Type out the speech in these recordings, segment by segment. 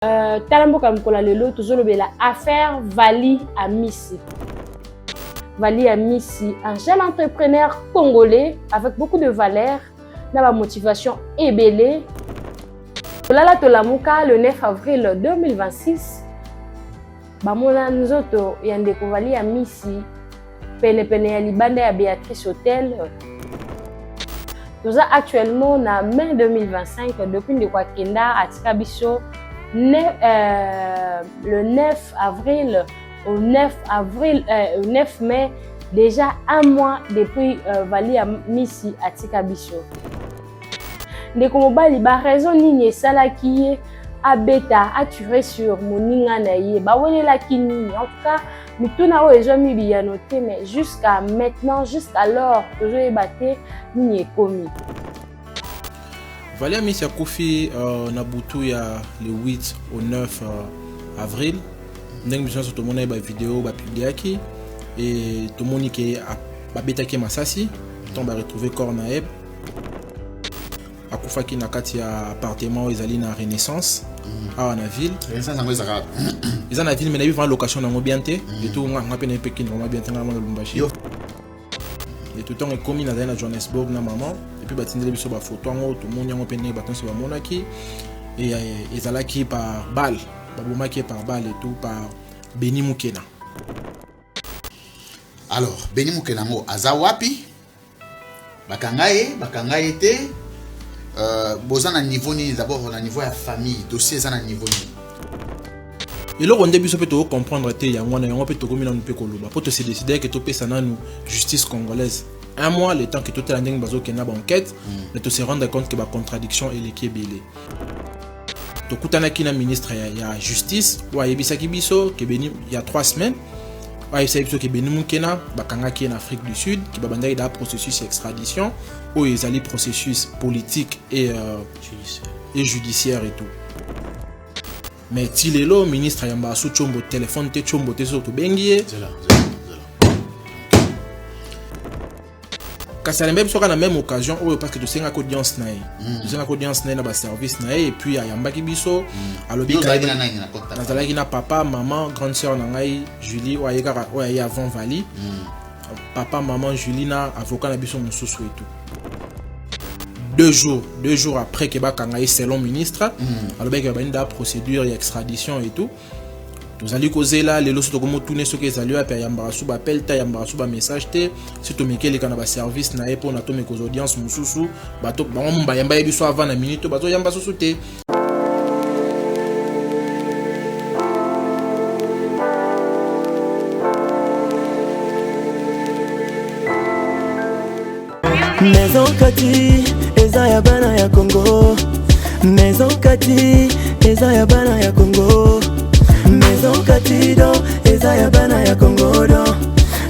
Talamboka mkola lelo tozolobela affaire Vali Amisi. Vali Amisi, un jeune entrepreneur congolais avec beaucoup de valeurs, na ba motivation ebele. Tolala tolamuka le 9 avril 2026. Bamona nzoto ya ndeko Vali Amisi pene ya libanda ya Beatrice Hotel. Toza actuellement na mai 2025 depuis ndeko Kenda atika biso le 9 avril au 9 mai, déjà un mois depuis Vali Amisi atika biso. Ndeko mobali ba raison nini esalaki ye abeta attirer sur moninga na ye ba welela kinini. En tout cas mituna o ezomi biya noté, mais jusqu'à maintenant, jusqu'alors tozoyeba te nini ekomi. Vali Amisi akufi na butu ya le 8 au 9 avril. Ndenge biso tomona ba vidéo ba publiaki et tomoni ke ba betaki masasi ton ba retrouver corps na eb. Akufaki na kati ya appartement ezali na Renaissance awa na ville. Renaissance ngo ezaka. Eza na ville mais na vivre en location na ngobiante et tout nga pena peki na ngobiante na Lubumbashi. Et tout temps ekomi na na Johannesburg na maman et puis batindeli biso ba photo ngo tout monde ngo pena ba tonsi ba monaki et ezalaki par balle. Babomaki par balle et tout par Beni Mukena. Alors Beni Mukena ngo azawapi bakangaye te bozana niveau ni d'abord na niveau ya famille dossier za na niveau ni. Et là on début ça peut te comprendre te ya ngwana yango peut to komina mpe koloba pour te se décider que to pesa nanu justice congolaise. Un mois le temps que tout la ndenge bazo kena ba enquête, mais to se rendre compte que ba contradiction et l'équipe belé. Tokutana kina ministre ya justice wa yebisaki biso ke Beni il y a 3 semaines wa yebisaki biso ke Beni Mukena bakanga ki en Afrique du Sud ki babandaki da processus extradition ou ezali processus politique et judiciaire et tout. Mais tilelo ministre yamba su chombo téléphone te chombo te so to bengie Kasalembe biso na même occasion ou parce que tu sais ngako audience na ye. Tu sais ngako audience na ba service na ye et puis ayambaki biso alobi nazalaki na papa, maman, grande sœur na ngai Julie ou ayeka ou ayi avant Vali. Papa, maman, Julie na avocat na biso mususu et tout. 2 jours après que ba kanga selon ministre, alobi que ba nda procédure d'extradition et tout. Nous allons causer là les lois comme tout ne ce que ça lui a payé embarrassou ba pelta embarrassou ba message te si to meke les kana service na pour na to me cause audience mususu bato ba mba yamba yebiso avant na minute bato yamba susu te. Maison Kati eza ya bana ya Congo. Maison Kati eza ya bana ya Congo. Maison Katido eza ya bana ya Congo do.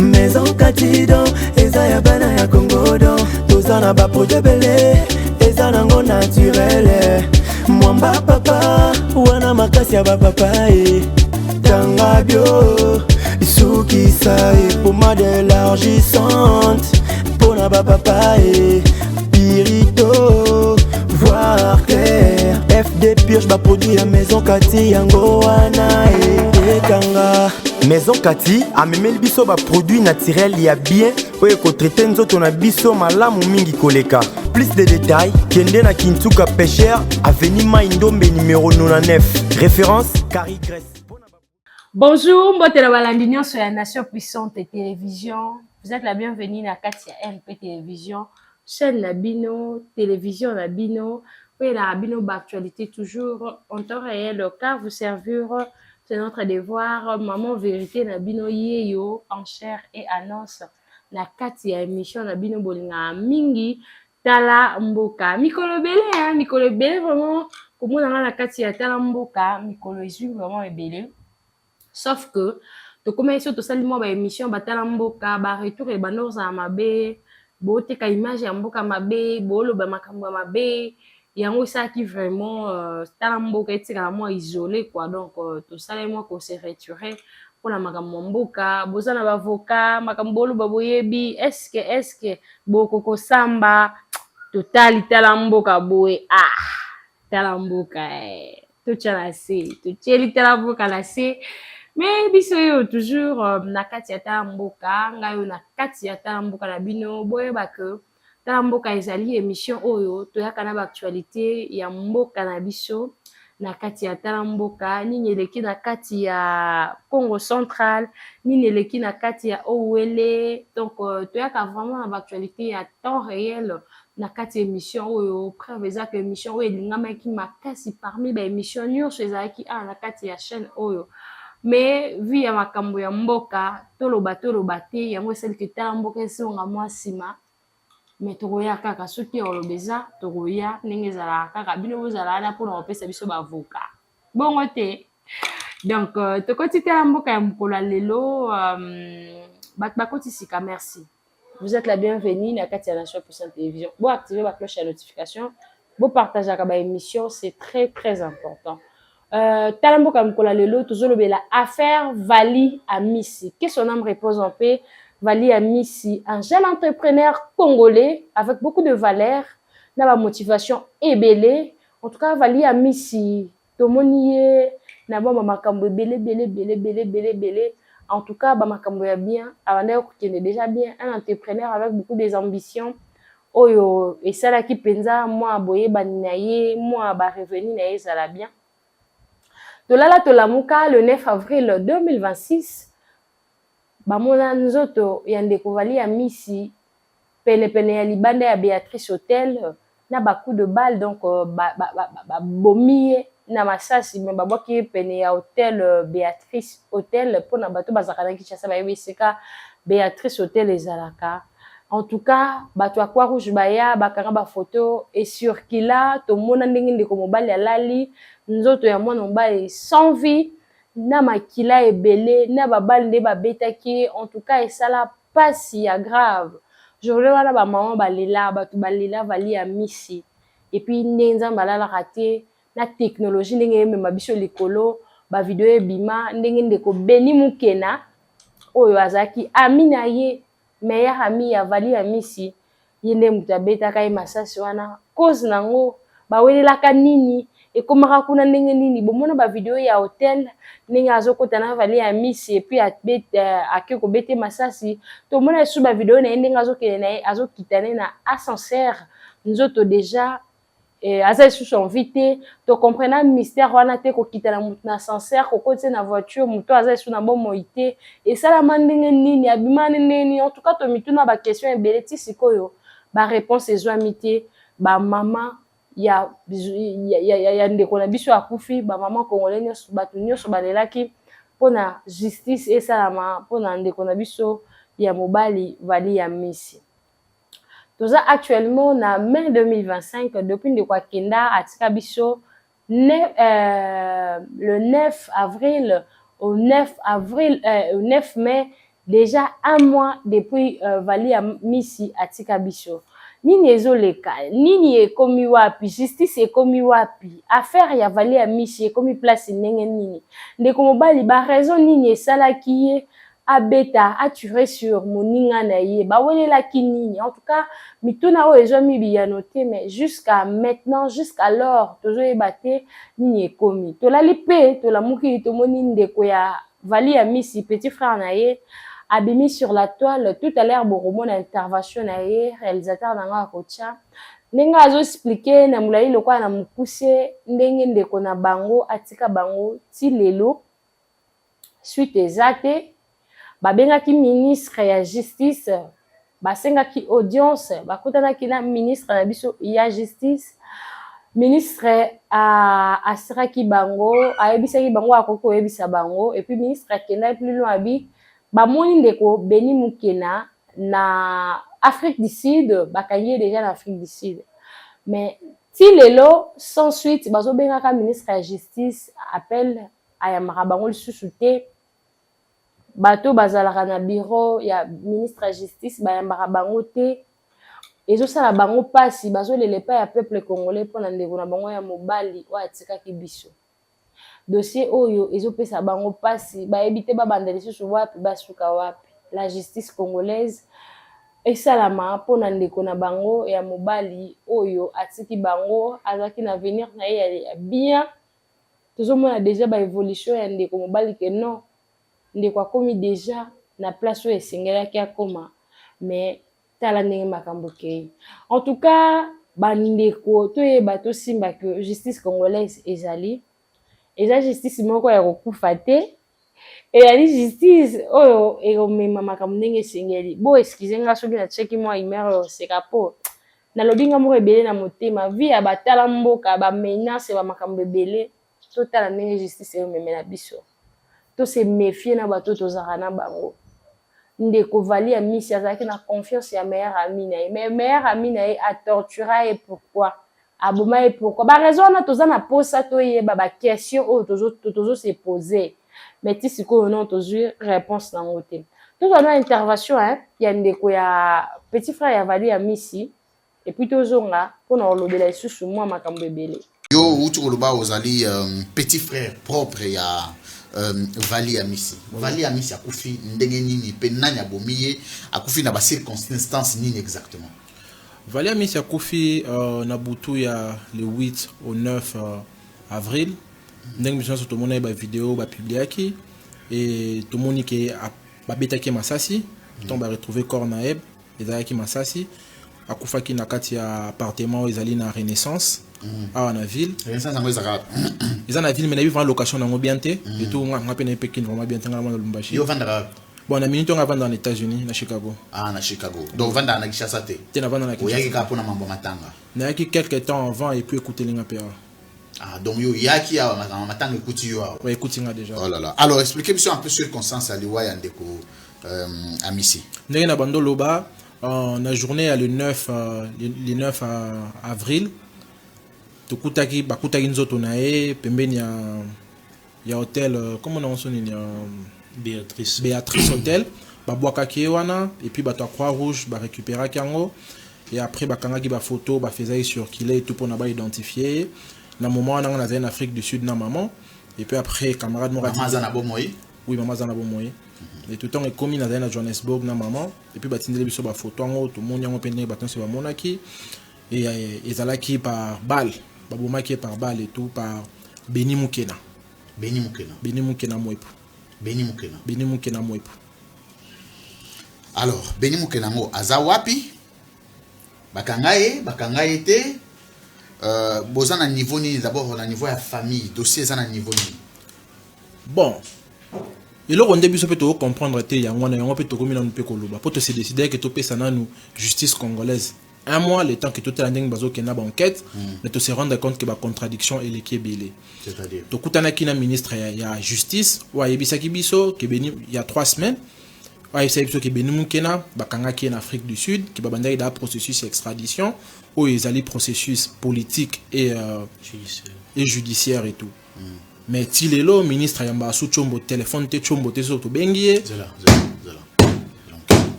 Maison Katido eza ya bana ya Congo do. Tozana ba projet belé eza nango naturel. Mwamba papa wana makasi ya papa tanga bio sukisa pomade élargissante pona papa pirito voir clair FD purge ba produit ya Maison Kati yango wana ekanga. Maison Kati amemeli biso ba produit naturel ya bien oyo ko traiter nzoto na biso malamu mingi koleka. Plus de détails kende na Kintuka Pêcheur avenue Maindombe numéro 99 référence Carrie Grèce. Bonjour, mbotela balandi nyonso ya Nation Puissante Télévision. Vous êtes la bienvenue na kati ya RP Télévision, chaîne na bino, télévision na bino. Oui, la bino actualité toujours en temps réel car vous servir, c'est notre devoir. Maman vérité na bino yeyo en chair et annonce na kati ya émission na bino bolinga mingi tala mboka. Mikolo belé vraiment comme on a na kati ya tala mboka, mikolo ezu vraiment ebelé. Sauf que to commencer to salimo ba émission batala mboka ba retour et banoza mabe bote ka image ya mboka mabe bolo ba makambo mabe yango ça qui vraiment tala mboka etika moi isolé quoi. Donc to salimo ko se retirer pour la makambo mboka bozana ba avocat makambo lo baboyebi est-ce que boko ko samba totali tala mboka boye tala mboka totia na se totieli tala mboka na se. Mais biso oyo toujours na kati ya tala mboka ngai oyo na kati ya tala mboka na bino boyeba ke tala mboka ezali émission oyo toyaka na baactualité ya mboka na biso na kati ya tala mboka nini eleki na kati ya Congo Central nini eleki na kati ya Owele. Donc toyaka vraiment na baactualité ya temps réel na kati émission oyo preuve eza ke émission oyo elingamaki makasi parmi baémission nyonso ezalaki awa na kati ya chaîne oyo. Mais vu ya makambo ya mboka toloba te yango esali ke tala mboka esonga mwa nsima. Mais tokoya kaka soki oloba eza tokoya ndenge ezalaka kaka bino bozala wana mpona kopesa biso bavoka bongo te. Donc tokoti tala mboka ya mokolo ya lelo bato bakoti sika. Merci, vous êtes la bienvenue na kati ya Nation Puissante Télévision. Bo activer ba cloche ya notification, bo partageaka ba émission, c'est très très important. Tala mboka ya mokolo ya lelo tozolobela affaire Vali Amisi, que son âme repose en paix. Vali Amisi, un jeune entrepreneur congolais avec beaucoup de valeurs, na ba motivation ebele. En tout cas, Vali Amisi, tomoniye na ba makambo belé. En tout cas, ba makambo ya bien, abanda kokende déjà bien, un entrepreneur avec beaucoup des ambitions. Oyo esalaki penza moi boye banina ye, moi ba revenu na ye sala bien. Tolala tolamuka le 9 avril 2026. Bamona nzoto ya ndeko Vali Amisi pene ya libanda ya Béatrice Hotel na ba coup de balle. Donc bomiye na masasi me babwaki pene ya Hotel Béatrice Hotel pona bato bazakana Kinshasa bayebi sika Béatrice Hotel ezalaka. En tout cas bato akwa rouge baya bakanga ba photo et sur kila tomona ndenge ndeko mobali alali nzoto ya mwana mobali sans vie na makila ebele na babali nde babetaki. En tout cas esala pasi ya grave. Je voulais wana ba maman balela bato balela Vali Amisi et puis ndenza balala raté na technologie ndenge yemema biso likolo ba video ebima ndenge ndeko Beni Mukena oyo azaki ami na ye meilleur ami ya Vali Amisi yende mutu abetaka ye masasi wana cause nango bawelelaka nini ekomaka kuna ndenge nini. Bomona ba video ya hotel ndenge azokota na Vali Amisi et puis ake kobete masasi tomona esu ba video na ye ndenge azokende na ye azokitane na ascenseur nzoto déjà aza lisusu envie te to comprendre mystère wana te kokitana mutu na ascenseur kokoti na voiture mutu aza lisusu na bomoi te esalama ndenge nini abima nini. En tout cas tomituna ba question ebele ti sikoyo ba réponse ezwami te. Ba mama ya ndeko na biso akufi ba mama congolais nyonso bato nyonso balelaki mpona justice esalama mpona ndeko na biso ya mobali Vali Amisi. Toza actuellement na mai 2025 depuis ndeko akenda atika biso le 9 avril au 9 mai, déjà un mois depuis Vali Amisi atika biso. Nini ezoleka nini ekomi wapi justice ekomi wapi affaire ya Vali Amisi ekomi place ndenge nini ndeko mobali ba raison nini esalaki ye abeta attirer sur moninga na ye bawelelaki nini. En tout cas mituna oyo ezwami biyano te mais jusqu'à maintenant jusqu'alors tozoyeba te nini ekomi. Tolali pe tolamuki tomoni ndeko ya Vali Amisi petit frère na ye abimi sur la toile tout à l'heure boromona intervention na ye réalisateur nanga akocha ndenge azo expliquer na mulai lokwa na mukuse ndenge ndeko na bango atika bango ti lelo suite ezate babengaki ministre ya justice basengaki audience bakutanaki na ministre na biso ya justice. Ministre asiraki bango ayebisaki bango akoki koyebisa bango et puis ministre akenda plus loin abi bamoni ndeko Beni Mukena na Afrique du Sud bakangi déjà na Afrique du Sud mais ti lelo sans suite bazobengaka ministre ya justice appel ayamaka bango lisusu te. Bato bazalaka na bureau ya ministre ya justice bayambaka bango te ezosala bango pasi bazolele pa ya peuple congolais mpona ndeko na bango ya mobali oyo atikaki biso. Dossier oyo ezopesa bango pasi bayebi te babanda lisusu wapi basuka wapi. La justice congolaise esalama mpona ndeko na bango ya mobali oyo atiki bango azaki na avenir na ye ya bien tozomona déjà baévolution ya ndeko mobali ke non ndeko akomi déjà na place oyo esengelaki akoma mais tala ndenge makambo kei. En tout cas bandeko toyeba tosimba ke justice congolaise eza justice moko ya kokufa te ezali justice oyo ekomema makambo ndenge esengeli. Bo excuse nga soki natiaki mwa humeur oyo oseka po nalobi nga moko ebele na motema vi ya batala mboka bamenase bamakambo ebele totala ndenge justice eyomemela biso tose méfie na bato tozalaka na bango. Ndeko Vali Amisi azalaki na confiance ya meilleur ami na ye mais meilleur ami na ye atortura ye pourquoi aboma ye pourquoi baraison wana toza na posa toyeba baquestion oyo tozose pose mais ti sikoyo non tozwi réponse nango te. Tozwa na intervention ya ndeko ya petit frère ya Vali Amisi et puis tozonga mpona kolobela lisusu mwa makambo ebele. Yo uti koloba ozali petit frère propre ya Vali Amisi. Vali Amisi akufi ndenge nini pe nani abomi ye akufi na ba circonstances nini exactement? Vali Amisi akufi na butu ya le 8 au 9 avril. Ndenge biso to mona ba vidéo ba publiaki et to moni ke ba betaki masasi donc ba retrouver corps na eb ezalaki masasi akufaki na kati ya appartement ezali na Renaissance awa na ville. Renaissance ngo ezaka ils en a ville mais na bi vendre location nango bien te et tout nga pena Pekin vraiment bien te nga na Lubumbashi. Yo vendre bon na minute on va vendre aux États-Unis na Chicago. Ah na Chicago. Donc vendre na Kinshasa te. Te na vendre na Kinshasa. Oyaki ka pona mambo matanga. Na yaki quelques temps avant et puis écouter linga pera. Ah donc yo yaki awa matanga écouter yo awa. Ouais écouter nga déjà. Oh là là. Alors expliquez-moi un peu circonstances à liwa ya ndeko Amisi. Ndenge na bando loba na journée le 9 avril tukutaki bakutaki nzoto na ye pembeni ya hôtel comment on sonne Béatrice hôtel babwakaki wana et puis bato Croix Rouge ba récupéraki yango et après bakangaki ba photo ba faisaki circuler tout pour na ba identifier na moment wana na en Afrique du Sud na maman et puis après camarade Morati maman zana bomoyi oui maman zana bomoyi et tout temps commis na Johannesburg na maman et puis batindeli biso ba photo yango tout monde yango pene baton se ba monaki et ezalaki par balle babomaki par balle et tout par Beni Mukena mwepu alors Beni Mukena ngo aza wapi bakangaye te bozana niveau ni d'abord na niveau ya famille dossier za na niveau ni bon eloko nde biso mpe tokocomprendre te yango wana yango mpe tokomi nanu mpe koloba mpo tose décide ke topesa nanu justice congolaise un mois le temps que totala ndenge bazokenda baenquête mais to se rendre compte que bacontradiction eleki ebele c'est-à-dire tokutanaki na ministre ya justice oyo ayebisaki biso ke beni ya 3 semaines oyo ayebisaki biso ke Beni Mukena bakangaki ye na Afrique du Sud ke babandaki da processus ya extradition oyo ezali processus politique et judiciaire et tout mais ti lelo ministre yamba asu chombo téléphone te chombo te so to bengi ye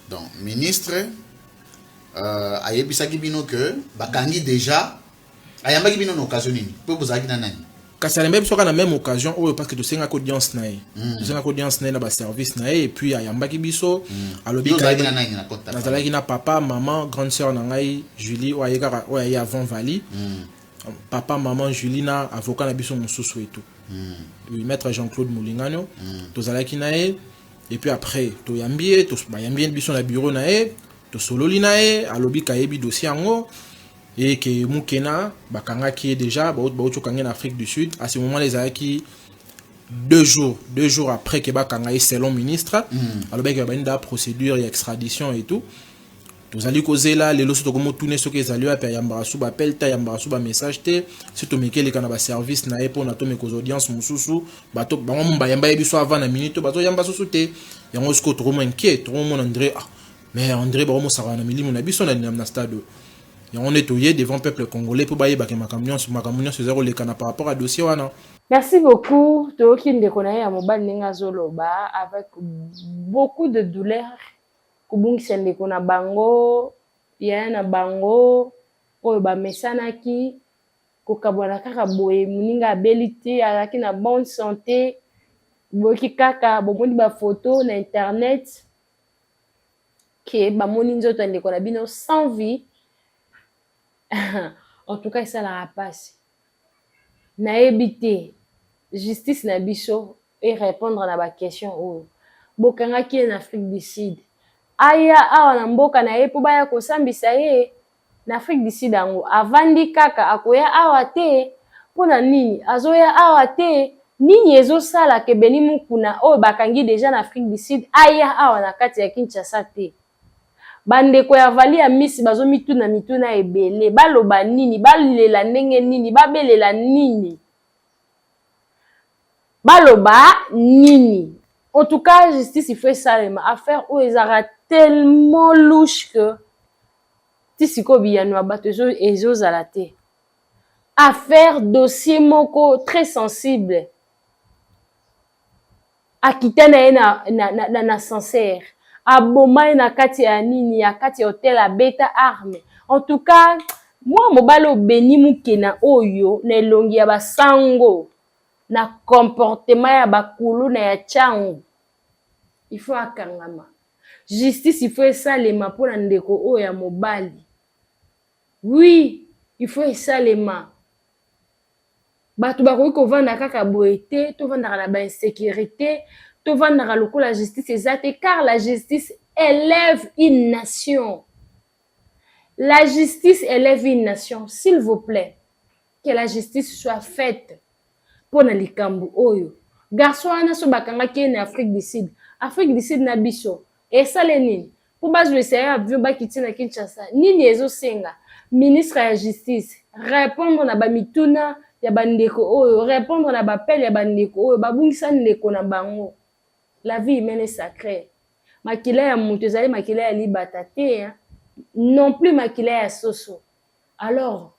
donc ministre ayebisaki bino que bakangi déjà ayambaki bino na occasion nini po bozalaki na nani kasi alemba biso na même occasion oyo parce que tosengaki audience na ye tosengaki audience na ye na baservice na ye et puis ayambaki biso alobi nazalaki na papa maman grande sœur na ngai Julie oyo ayekaka oyo aye avant Vali papa maman Julie na avocat na biso mosusu et tout maître Jean-Claude Moulingano tozalaki na ye et puis après toyambi bayambi biso na bureau na ye tosololi na ye alobi kayebi dossier yango et que Mukena bakangaki déjà baochokangi na Afrique du Sud à ce moment les ayaki 2 jours après que bakanga selon ministre alobi que banda procédure et extradition et tout tozali kozela lelo soto komo tourner ce que ezali apa yambarasu ba appel ta yambarasu ba message te surtout mekele kana ba service na epo na to meko audience mususu bato bango mba yamba yebiso avant na minute bato yamba susu te yango sko to mo inquiet to mo André mais André ba mo sara na milimu na biso na stade yango ne toye devant peuple congolais pour baye ba ke makamyon se zéro le kana par rapport à dossier wana. Merci beaucoup Toki ndeko na ya mobali ninga zoloba avec beaucoup de douleur kubungisa ndeko na bango ya na bango oyo bamesanaki kokabwana kaka boye muninga abilité alaki na bonne santé boki kaka bomoni ba photo na internet ke bamoni nzoto ndeko na bino sans vie en tout cas ça la passe nayebi te justice na biso et répondre na baquestion oyo bokangaki ye na Afrique du Sud aya awa na mboka na ye mpo baya kosambisa ye na Afrique du Sud yango avandi kaka akoya awa te mpona nini azoya awa te nini ezosala ke Beni Mukuna oyo bakangi deja na Afrique du Sud aya awa na kati ya Kinshasa te bandeko ya vali ya misi bazomituna mituna ebele baloba nini balela ndenge nini babelela nini baloba nini. En tout cas, justice, il faut ça, affaire où ils aura tellement louche que tisiko biyano abato ezo alate. Affaire dossier moko très sensible. Akitana na sincère. Aboma na kati ya nini ya kati hotel a beta arme. En tout cas, moi mobalo Beni Mukena oyo na elongi ya basango. Na comportement ya bakulu na ya changu il faut akangama justice il faut esalema mpona ndeko oyo ya mobali oui il faut esalema bato bakoki kovanda kaka boye te tovandaka na bainsécurité tovandaka lokola justice eza te car la justice élève une nation la justice élève une nation s'il vous plaît que la justice soit faite pona likambo oyo garçon wana so bakangaki na Afrique du Sud na biso esale nini po bazwisa ya avion bakiti na Kinshasa nini ezosenga ministre ya justice répondre na bamituna ya bandeko oyo répondre na bapele ya bandeko oyo babungisa ndeko na bango la vie humaine est sacrée makila ya mutu ezali makila ya libata te non plus makila ya soso alors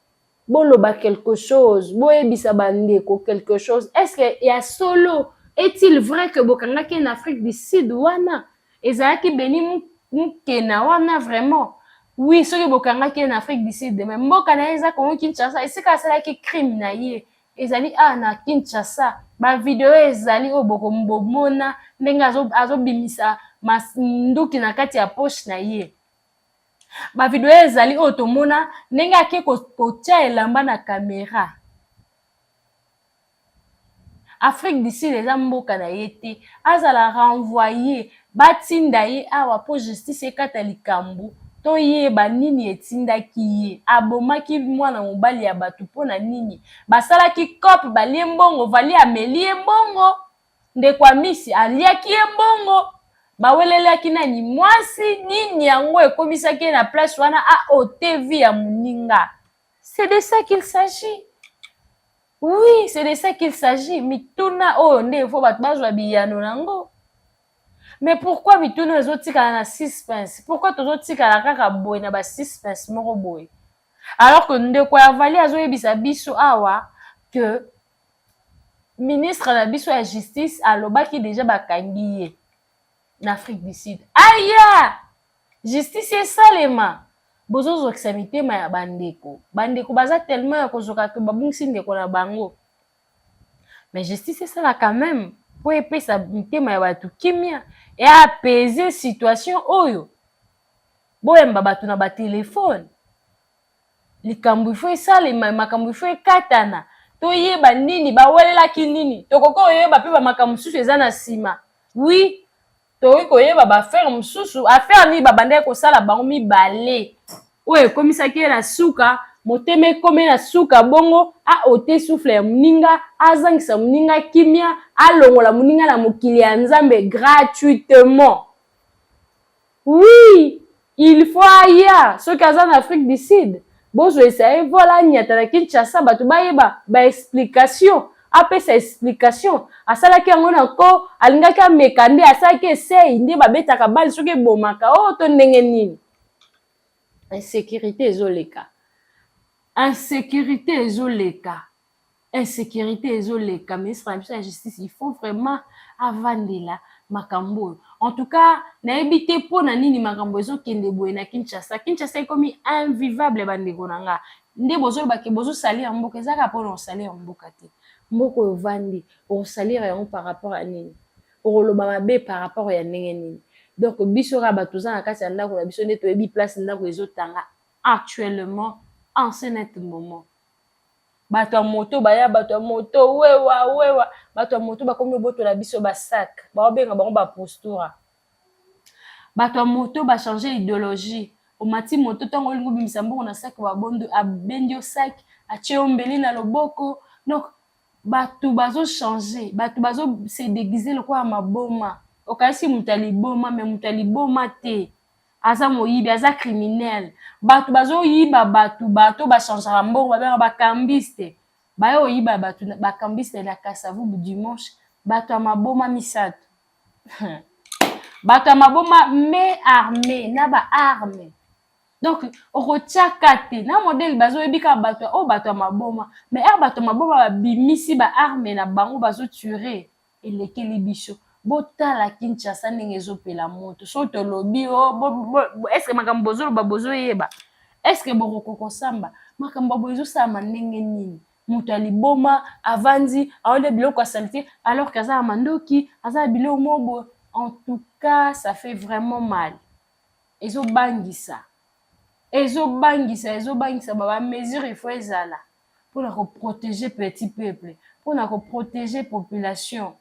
boloba quelque chose, boyebisa bandeko quelque chose. Est-ce qu'il y a solo? Est-il vrai que bokangaki en Afrique du Sud wana? Ezalaki Beni Mukena wana vraiment? Oui, soki bokangaki en Afrique du Sud, mais mboka na eza Congo Kinshasa, esika asalaki crime na ye. Ezali na Kinshasa, ba video ezali o bokomona ndenge azobimisa nduki na kati ya poche na ye. Ba video ezali oyo tomona ndenge ake kotia elamba na caméra. Afrique du Sud eza mboka na ye te azala renvoyer batinda ye awa po justice ekata likambo to yeba nini etindaki ye abomaki mwana mobali ya bato mpona nini basalaki kope balie mbongo vali amelie mbongo ndeko amisi aliaki ye mbongo bawelelaki nani mwasi nini yango ekomisaki na place wana aotevi ya moninga. C'est de ça qu'il s'agit. Oui, c'est de ça qu'il s'agit. Mituna oyo nde fo bato bazwa biyano nango. Mais pourquoi mituna ezotikala na suspense? Pourquoi tozotikala kaka boye na ba suspense moko boye? Alors que ndeko ya vali azoyebisa biso awa que ministre na biso ya justice alobaki déjà bakangi ye na Afrique du Sud. Aya! Justice esalema. Bozozokisa mitema ya bandeko. Bandeko baza tellement ya kozoka ke babungisi ndeko na bango. Mais justice esala quand même po epesa mitema ya bato kimia et apaiser situation oyo. Boyemba bato na ba telefone. Likambo ifo esalema, makambo ifo ekatana. Toyeba nini bawelelaki nini. Tokoko oyeba pe ba makambo susu eza na sima. Oui. Toyi koyeba ba faire mususu affaire ni babandeka kosala bango mibale oyo komisaki na suka moteme komé na suka bongo a ote souffle ya muninga azangisa muninga kimia alongola muninga na mokili ya Nzambe gratuitement. Oui, il faut aya ceux qui sont en Afrique du Sud bozo essayer voilà nyata na Kinshasa bato bayeba ba explication apesa explication asalaki yango nako alingaki amekande asalaki esei nde babetaka bali soki ebomaka oyo to ndenge nini. Insécurité ezoleka, insécurité ezoleka, insécurité ezoleka. Ministre na biso ya justice il faut vraiment avandela makambo. En tout cas nayebi te mpona nini makambo ezokende boye na Kinshasa. Kinshasa ekomi invivable bandeko na nga nde bozolobaki bozosalia mboka ezaka mpona osalia mboka te. Mboko ovandi osalir yango par rapport à nini okoloba mabe par rapport ya ndenge nini. Donc biso ka bato za na kati ya ndako na biso nde toyebi place ndako ezotanga actuellement en ce net moment. bato ya moto baya bato ya moto wewa bato ya moto bakomi boto la biso ba sac ba benga bango ba postura bato ya moto ba changer idéologie o mati moto tango olingo bimisa mbongo na sac ba bondo abendi o sac atie ombeli na loboko donc bato bazo changer bato bazo se déguiser le kwa maboma okasi mutali boma mais mutali boma te aza moyibi aza criminel bato bazo yiba bato ba changer mbongo ba bakambiste bayo yiba bato bakambiste na Kasavubu dimanche bato maboma misato bato maboma mais armé na ba arme donc okotiaka na modèle bazo yebika bato o bato maboma mais bato maboma bimisi ba arme na bango bazo tuer elekeli biso botala Kinshasa ndenge ezopela moto so to lobi est-ce que makambo bozoloba bozoyeba est-ce que bokoko samba makambo bozosama ndenge nini moto aliboma avandi aole biloko asalite alors kaza mandoki aza biloko mobo en tout cas ça fait vraiment mal ezobangisa ba mesure il faut ezala pour protéger petit peuple pour protéger population.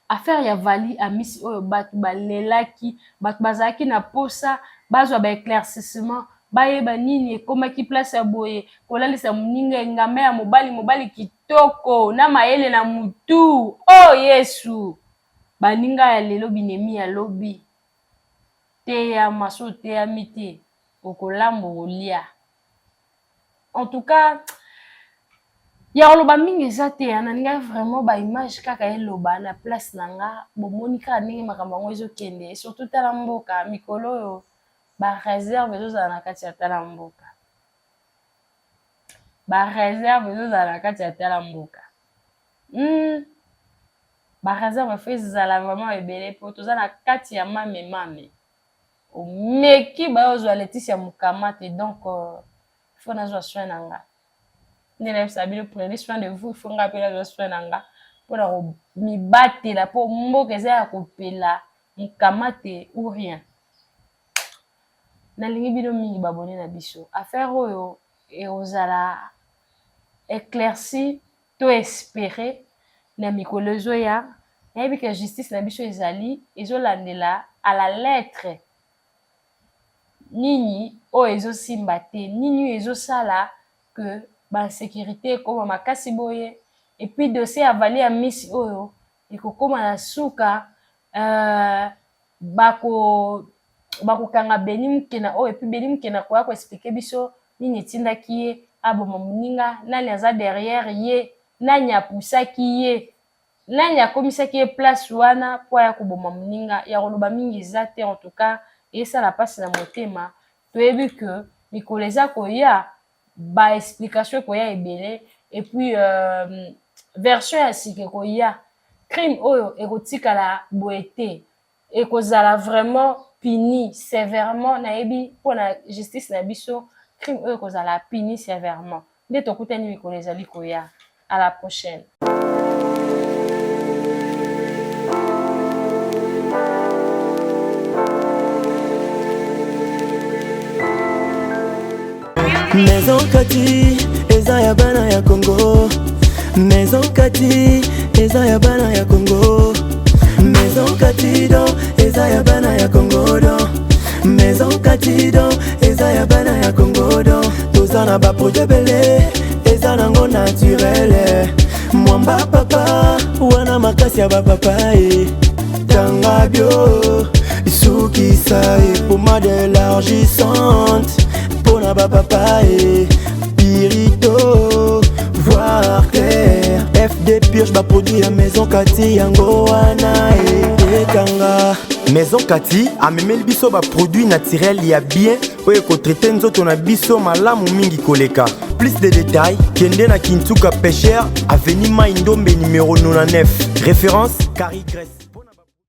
Affaire ya vali a misi oyo bato balelaki bato bazaki na posa bazwa ba éclaircissement bayeba nini ekomaki place ya boye kolalisa moninga ngame ya mobali kitoko na mayele na mutu oh Yesu baninga ya lelo binemi ya lobi te ya maso te ya mite okolambo olia en tout cas ya oloba mingi eza te naninga vraiment ba image kaka eloba na place nanga bomoni kaka ndenge makambo yango ezokende surtout tala mboka mikolo oyo ba réserve ezozala na kati ya tala mboka ba réserve fe ezala vraiment ebele po toza na kati ya mame omeki bayozwa letisi ya mokamate donc faut nazwa soin nanga ndene sabilo prenez soin de vous faut ngapela nazwa soin nanga pona ko mibatela po mboka eza ya kopela mokamate ou rien nalingi bino mingi babone na biso affaire oyo eozala éclairci to espérer na mikolo ezoya nayebi ke justice na biso ezali ezolandela à la lettre nini oyo ezosimba te nini ezosala que basécurité ekoma makasi boye et puis dossier avali ya misi oyo ekokoma na suka bakokanga Beni Mukena oyo et puis Beni Mukena koya koexplike biso nini etindaki ye aboma moninga nani aza derrière ye nani apusaki ye nani akomisaki ye place wana po ya koboma moninga ya koloba mingi eza te en tout cas esala pasi na motema toyebi ke mikolo eza koya ba explication koya ebele et puis version ya sika koya crime oyo ekotikala boye te ekozala vraiment puni sévèrement nayebi mpona justice na biso crime oyo ekozala puni sévèrement nde tokutani mikolo ezali koya. À la prochaine. Maison Kati, eza ya bana ya Congo. Maison Kati, eza ya bana ya Congo. Maison Kati do, eza ya bana ya Congo do. Maison Kati do, eza ya bana ya Congo do. Tozana ba projet belé, eza nango naturel. Mwamba papa, wana makasi ya ba papa tanga bio, suki sa pommade élargissante. Pona ba papa pirito, voir clair. FD purge ba produit à Maison Kati yango wana tanga. Maison Kati amemeli biso ba produit naturel ya bien oyo ko traiter nzoto na biso malamu mingi koleka. Plus de détails, kende na Kintuka Pêcheur, avenue Maindombe numéro 99. Référence Carrie Grèce.